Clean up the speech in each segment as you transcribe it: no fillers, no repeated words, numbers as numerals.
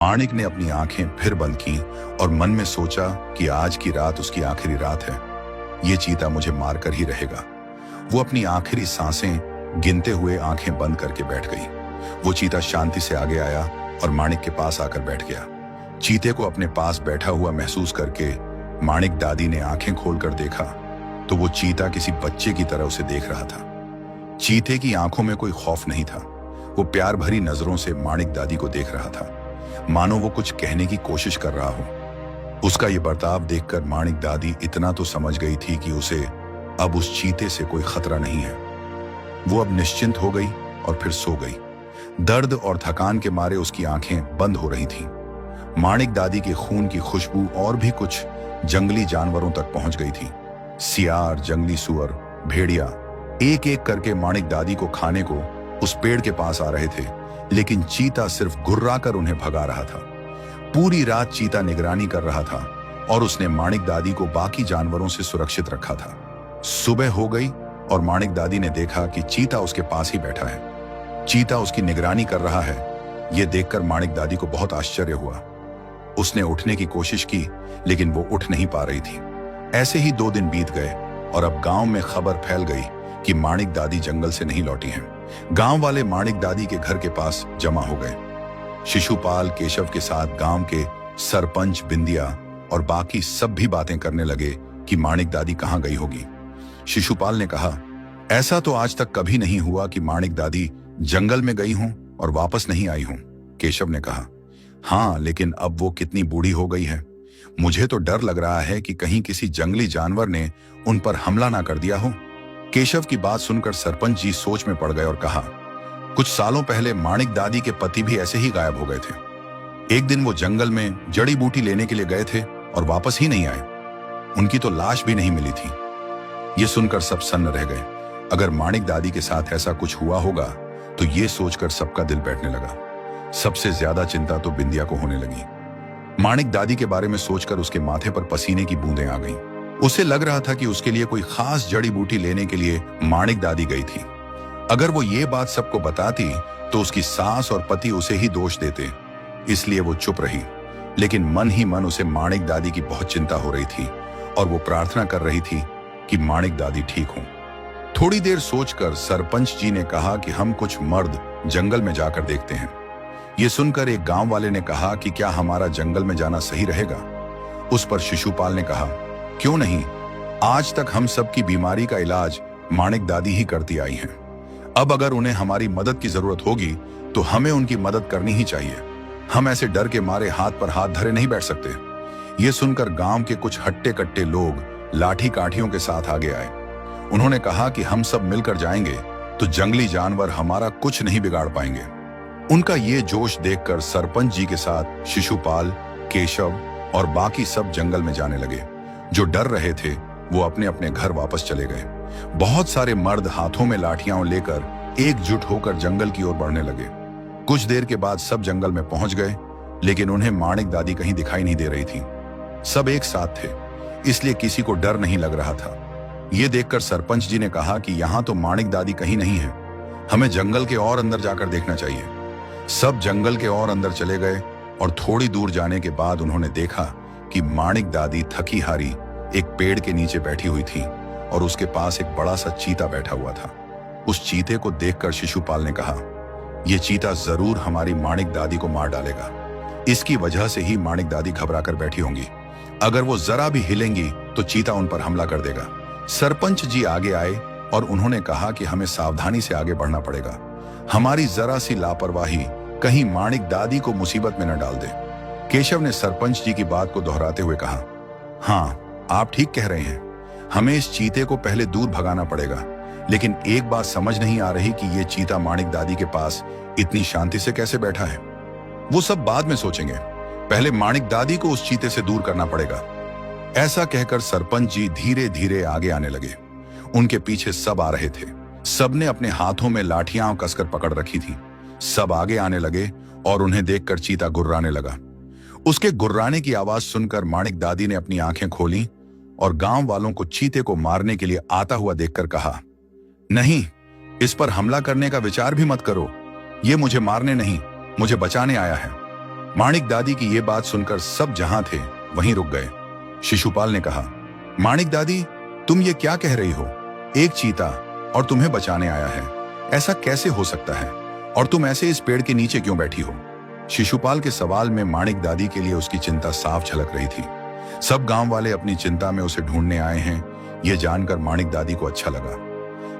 माणिक ने अपनी आंखें फिर बंद की और मन में सोचा कि आज की रात उसकी आखिरी रात है। ये चीता मुझे मारकर ही रहेगा। वो अपनी आखिरी सांसें गिनते हुए आंखें बंद करके बैठ गई। वो चीता शांति से आगे आया और माणिक के पास आकर बैठ गया। चीते को अपने पास बैठा हुआ महसूस करके माणिक दादी ने आंखें खोलकर देखा तो वो चीता किसी बच्चे की तरह उसे देख रहा था। चीते की आंखों में कोई खौफ नहीं था। वो प्यार भरी नजरों से माणिक दादी को देख रहा था, मानो वो कुछ कहने की कोशिश कर रहा हो। उसका ये बर्ताव देखकर माणिक दादी इतना तो समझ गई थी कि उसे अब उस चीते से कोई खतरा नहीं है। वो अब निश्चिंत हो गई और फिर सो गई। दर्द और थकान के मारे उसकी आंखें बंद हो रही थीं। माणिक दादी के खून की खुशबू और भी कुछ जंगली जानवरों तक पहुंच गई थी। सियार, जंगली सुअर, भेड़िया एक एक करके माणिक दादी को खाने को उस पेड़ के पास आ रहे थे, लेकिन चीता सिर्फ गुर्राकर उन्हें भगा रहा था। पूरी रात चीता निगरानी कर रहा था और उसने माणिक दादी को बाकी जानवरों से सुरक्षित रखा था। सुबह हो गई और माणिक दादी ने देखा कि चीता उसके पास ही बैठा है। चीता उसकी निगरानी कर रहा है। यह देखकर माणिक दादी को बहुत आश्चर्य हुआ। उसने उठने की कोशिश की, लेकिन वो उठ नहीं पा रही थी। ऐसे ही 2 दिन बीत गए और अब गांव में खबर फैल गई कि माणिक दादी जंगल से नहीं लौटी हैं। गांव वाले माणिक दादी के घर के पास जमा हो गए। शिशुपाल केशव के साथ गांव के सरपंच, बिंदिया और बाकी सब भी बातें करने लगे कि माणिक दादी कहां गई होगी। शिशुपाल ने कहा, ऐसा तो आज तक कभी नहीं हुआ कि माणिक दादी जंगल में गई हों और वापस नहीं आई हों। केशव ने कहा, हाँ, लेकिन अब वो कितनी बूढ़ी हो गई है। मुझे तो डर लग रहा है कि कहीं किसी जंगली जानवर ने उन पर हमला ना कर दिया हो। केशव की बात सुनकर सरपंच जी सोच में पड़ गए और कहा, कुछ सालों पहले माणिक दादी के पति भी ऐसे ही गायब हो गए थे। एक दिन वो जंगल में जड़ी बूटी लेने के लिए गए थे और वापस ही नहीं आए। उनकी तो लाश भी नहीं मिली थी। ये सुनकर सब सन्न रह गए। अगर माणिक दादी के साथ ऐसा कुछ हुआ होगा तो ये सोचकर सबका दिल बैठने लगा। सबसे ज्यादा चिंता तो बिंदिया को होने लगी। माणिक दादी के बारे में सोचकर उसके माथे पर पसीने की बूंदें आ गईं। उसे लग रहा था कि उसके लिए कोई खास जड़ी बूटी लेने के लिए माणिक दादी गई थी। अगर वो ये बात सबको बताती तो उसकी सास और पति उसे ही दोष देते, इसलिए वो चुप रही। लेकिन मन ही मन उसे माणिक दादी की बहुत चिंता हो रही थी और वो प्रार्थना कर रही थी कि माणिक दादी ठीक हों। थोड़ी देर सोचकर सरपंच जी ने कहा कि हम कुछ मर्द जंगल में जाकर देखते हैं। ये सुनकर एक गांव वाले ने कहा कि क्या हमारा जंगल में जाना सही रहेगा। उस पर शिशुपाल ने कहा, क्यों नहीं, आज तक हम सब की बीमारी का इलाज माणिक दादी ही करती आई हैं। अब अगर उन्हें हमारी मदद की जरूरत होगी तो हमें उनकी मदद करनी ही चाहिए। हम ऐसे डर के मारे हाथ पर हाथ धरे नहीं बैठ सकते। ये सुनकर गांव के कुछ हट्टे कट्टे लोग लाठी काठियों के साथ आगे आए। उन्होंने कहा कि हम सब मिलकर जाएंगे तो जंगली जानवर हमारा कुछ नहीं बिगाड़ पाएंगे। उनका ये जोश देखकर सरपंच जी के साथ शिशुपाल, केशव और बाकी सब जंगल में जाने लगे। जो डर रहे थे वो अपने अपने घर वापस चले गए। बहुत सारे मर्द हाथों में लाठियां लेकर एकजुट होकर जंगल की ओर बढ़ने लगे। कुछ देर के बाद सब जंगल में पहुंच गए, लेकिन उन्हें माणिक दादी कहीं दिखाई नहीं दे रही थी। सब एक साथ थे, इसलिए किसी को डर नहीं लग रहा था। यह देखकर सरपंच जी ने कहा कि यहां तो माणिक दादी कहीं नहीं है, हमें जंगल के और अंदर जाकर देखना चाहिए। सब जंगल के और अंदर चले गए और थोड़ी दूर जाने के बाद उन्होंने देखा कि माणिक दादी थकी हारी एक पेड़ के नीचे बैठी हुई थी और उसके पास एक बड़ा सा चीता बैठा हुआ था। उस चीते को देखकर शिशुपाल ने कहा, यह चीता जरूर हमारी माणिक दादी को मार डालेगा। इसकी वजह से ही माणिक दादी घबरा कर बैठी होंगी। अगर वो जरा भी हिलेंगी तो चीता उन पर हमला कर देगा। सरपंच जी आगे आए और उन्होंने कहा कि हमें सावधानी से आगे बढ़ना पड़ेगा। हमारी जरा सी लापरवाही कहीं माणिक दादी को मुसीबत में न डाल दे। केशव ने सरपंच जी की बात को दोहराते हुए कहा, हाँ, आप ठीक कह रहे हैं, हमें इस चीते को पहले दूर भगाना पड़ेगा। लेकिन एक बात समझ नहीं आ रही कि यह चीता माणिक दादी के पास इतनी शांति से कैसे बैठा है। वो सब बाद में सोचेंगे, पहले माणिक दादी को उस चीते से दूर करना पड़ेगा। ऐसा कहकर सरपंच जी धीरे धीरे आगे आने लगे। उनके पीछे सब आ रहे थे। सबने अपने हाथों में लाठियां कसकर पकड़ रखी थी। सब आगे आने लगे और उन्हें देखकर चीता गुर्राने लगा। उसके गुर्राने की आवाज सुनकर माणिक दादी ने अपनी आंखें खोली और गांव वालों को चीते को मारने के लिए आता हुआ देखकर कहा, नहीं, इस पर हमला करने का विचार भी मत करो। ये मुझे मारने नहीं, मुझे बचाने आया है। माणिक दादी की ये बात सुनकर सब जहां थे वहीं रुक गए। शिशुपाल ने कहा, माणिक दादी, तुम ये क्या कह रही हो? एक चीता और तुम्हें बचाने आया है, ऐसा कैसे हो सकता है? और तुम ऐसे इस पेड़ के नीचे क्यों बैठी हो? शिशुपाल के सवाल में माणिक दादी के लिए उसकी चिंता साफ झलक रही थी। सब गांव वाले अपनी चिंता में उसे ढूंढने आए हैं, यह जानकर माणिक दादी को अच्छा लगा।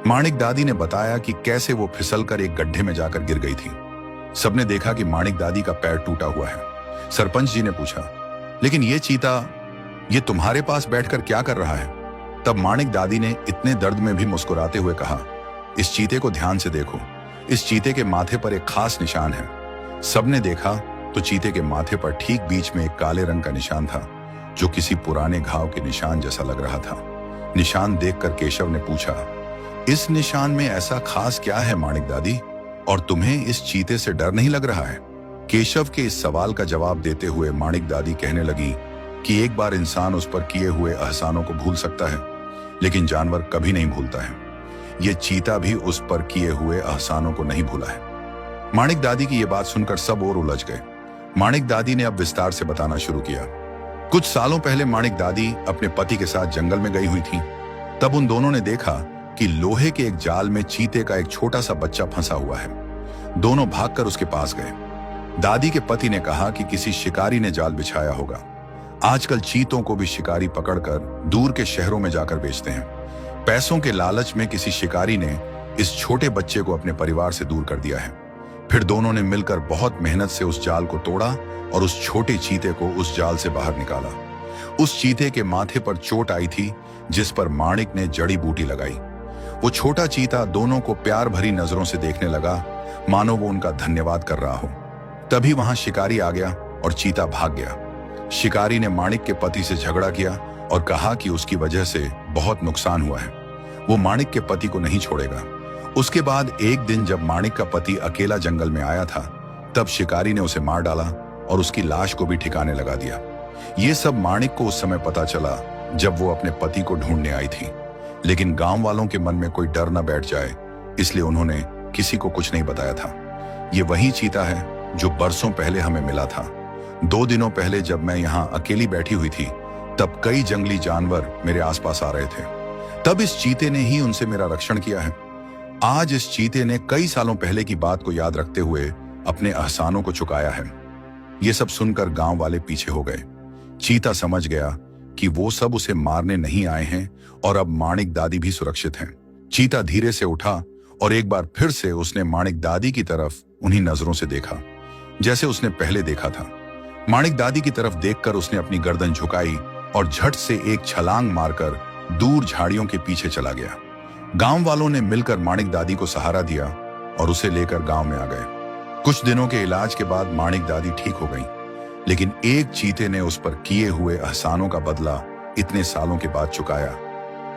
माणिक दादी ने बताया कि कैसे वो फिसलकर एक गड्ढे में जाकर गिर गई थी। सबने देखा कि माणिक दादी का पैर टूटा हुआ है। सरपंच जी ने पूछा, लेकिन ये चीता ये तुम्हारे पास बैठकर क्या कर रहा है? तब माणिक दादी ने इतने दर्द में भी मुस्कुराते हुए कहा, इस चीते को ध्यान से देखो, इस चीते के माथे पर एक खास निशान है। सबने देखा तो चीते के माथे पर ठीक बीच में एक काले रंग का निशान था, जो किसी पुराने घाव के निशान जैसा लग रहा था। निशान देखकर केशव ने पूछा, इस निशान में ऐसा खास क्या है माणिक दादी, और तुम्हें इस चीते से डर नहीं लग रहा है? केशव के इस सवाल का जवाब देते हुए माणिक दादी कहने लगी कि एक बार इंसान उस पर किए हुए एहसानों को भूल सकता है, लेकिन जानवर कभी नहीं भूलता है। ये चीता भी उस पर किए हुए एहसानों को नहीं भूला है। माणिक दादी की ये बात सुनकर सब और उलझ गए। माणिक दादी ने अब विस्तार से बताना शुरू किया। कुछ सालों पहले माणिक दादी अपने पति के साथ जंगल में गई हुई थी। तब उन दोनों ने देखा कि लोहे के एक जाल में चीते का एक छोटा सा बच्चा फंसा हुआ है। दोनों भागकर उसके पास गए। दादी के पति ने कहा कि किसी शिकारी ने जाल बिछाया होगा। आजकल चीतों को भी शिकारी पकड़कर दूर के शहरों में जाकर बेचते हैं। पैसों के लालच में किसी शिकारी ने इस छोटे बच्चे को अपने परिवार से दूर कर दिया है। फिर दोनों ने मिलकर बहुत मेहनत से उस जाल को तोड़ा और उस छोटे चीते को उस जाल से बाहर निकाला। उस चीते के माथे पर चोट आई थी, जिस पर माणिक ने जड़ी बूटी लगाई। वो छोटा चीता दोनों को प्यार भरी नजरों से देखने लगा, मानो वो उनका धन्यवाद कर रहा हो। तभी वहां शिकारी आ गया और चीता भाग गया। शिकारी ने माणिक के पति से झगड़ा किया और कहा कि उसकी वजह से बहुत नुकसान हुआ है, वो माणिक के पति को नहीं छोड़ेगा। उसके बाद एक दिन जब माणिक का पति अकेला जंगल में आया था, तब शिकारी ने उसे मार डाला और उसकी लाश को भी ठिकाने लगा दिया। ये सब माणिक को उस समय पता चला जब वो अपने पति को ढूंढने आई थी, लेकिन गांव वालों के मन में कोई डर न बैठ जाए, इसलिए उन्होंने किसी को कुछ नहीं बताया था। ये वही चीता है जो बरसों पहले हमें मिला था। 2 दिनों पहले जब मैं यहाँ अकेली बैठी हुई थी, तब कई जंगली जानवर मेरे आसपास आ रहे थे। तब इस चीते ने ही उनसे मेरा रक्षण किया है। आज इस चीते ने कई सालों पहले की बात को याद रखते हुए अपने एहसानों को चुकाया है। ये सब सुनकर गांव वाले पीछे हो गए। चीता समझ गया कि वो सब उसे मारने नहीं आए हैं और अब माणिक दादी भी सुरक्षित हैं। चीता धीरे से उठा और एक बार फिर से उसने माणिक दादी की तरफ उन्हीं नजरों से देखा जैसे उसने पहले देखा था। माणिक दादी की तरफ देखकर उसने अपनी गर्दन झुकाई और झट से एक छलांग मारकर दूर झाड़ियों के पीछे चला गया। गांव वालों ने मिलकर माणिक दादी को सहारा दिया और उसे लेकर गांव में आ गए। कुछ दिनों के इलाज के बाद माणिक दादी ठीक हो गई, लेकिन एक चीते ने उस पर किए हुए एहसानों का बदला इतने सालों के बाद चुकाया।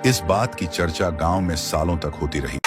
इस बात की चर्चा गांव में सालों तक होती रही।